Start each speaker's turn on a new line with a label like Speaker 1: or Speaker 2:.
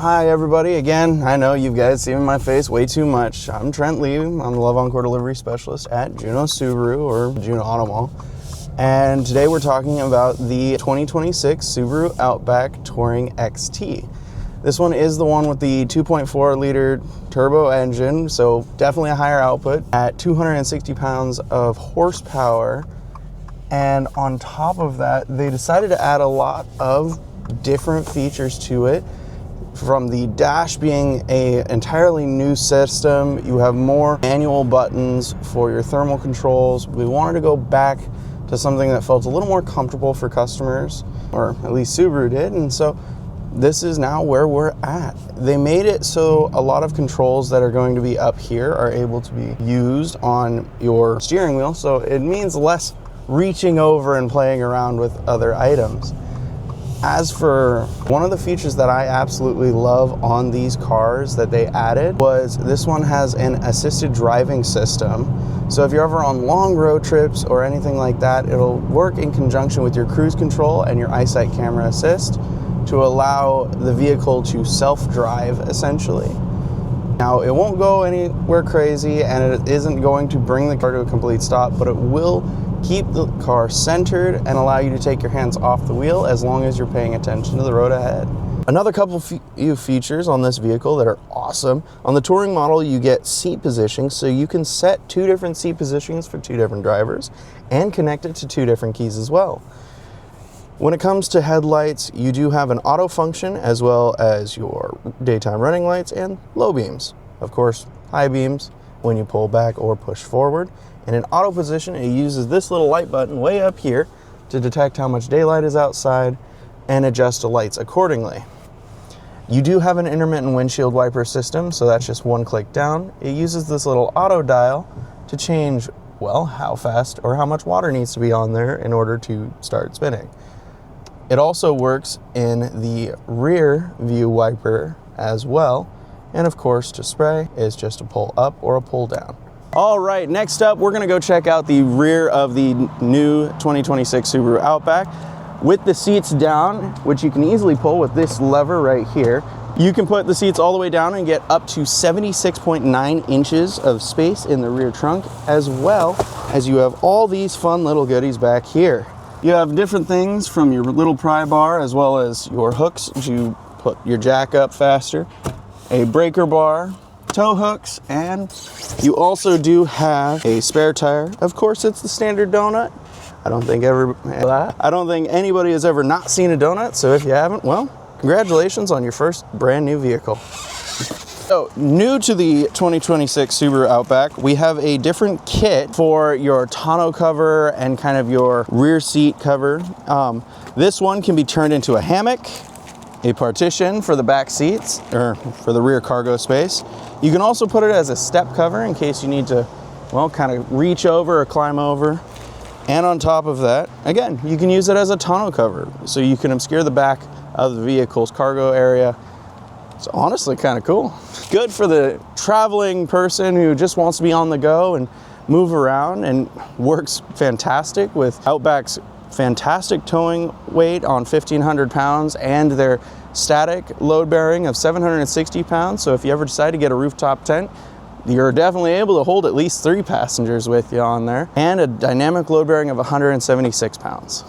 Speaker 1: Hi everybody, again, I know you guys see my face way too much. I'm Trent Lee, I'm the Love Encore delivery specialist at Juneau Subaru, or Juneau Auto Mall. And today we're talking about the 2026 Subaru Outback Touring XT. This one is the one with the 2.4 liter turbo engine, so definitely a higher output at 260 pounds of horsepower. And on top of that, they decided to add a lot of different features to it. From the dash being an entirely new system, you have more manual buttons for your thermal controls. We wanted to go back to something that felt a little more comfortable for customers, or at least Subaru did, and so this is now where we're at. They made it so a lot of controls that are going to be up here are able to be used on your steering wheel, so it means less reaching over and playing around with other items. As for one of the features that I absolutely love on these cars that they added was this one has an assisted driving system. So if you're ever on long road trips or anything like that, it'll work in conjunction with your cruise control and your eyesight camera assist to allow the vehicle to self-drive essentially. Now it won't go anywhere crazy and it isn't going to bring the car to a complete stop, but it will keep the car centered and allow you to take your hands off the wheel as long as you're paying attention to the road ahead. Another couple few features on this vehicle that are awesome. On the Touring model, you get seat positioning, so you can set two different seat positions for two different drivers and connect it to two different keys as well. When it comes to headlights, you do have an auto function as well as your daytime running lights and low beams. Of course, high beams when you pull back or push forward. And in auto position, it uses this little light button way up here to detect how much daylight is outside and adjust the lights accordingly. You do have an intermittent windshield wiper system, so that's just one click down. It uses this little auto dial to change, well, how fast or how much water needs to be on there in order to start spinning. It also works in the rear view wiper as well. And of course, to spray is just a pull up or a pull down. All right, next up, we're gonna go check out the rear of the new 2026 Subaru Outback. With the seats down, which you can easily pull with this lever right here, you can put the seats all the way down and get up to 76.9 inches of space in the rear trunk, as well as you have all these fun little goodies back here. You have different things from your little pry bar as well as your hooks to put your jack up faster, a breaker bar, tow hooks, and you also do have a spare tire. Of course, it's the standard donut. I don't think anybody has ever not seen a donut, so if you haven't, well, congratulations on your first brand new vehicle. So, new to the 2026 Subaru Outback, we have a different kit for your tonneau cover and kind of your rear seat cover. This one can be turned into a hammock, a partition for the back seats, or for the rear cargo space. You can also put it as a step cover in case you need to, well, kind of reach over or climb over. And on top of that, again, you can use it as a tonneau cover. So you can obscure the back of the vehicle's cargo area. It's honestly kind of cool. Good for the traveling person who just wants to be on the go and move around, and works fantastic with Outback's fantastic towing weight on 1,500 pounds and their static load bearing of 760 pounds. So if you ever decide to get a rooftop tent, you're definitely able to hold at least 3 passengers with you on there, and a dynamic load bearing of 176 pounds.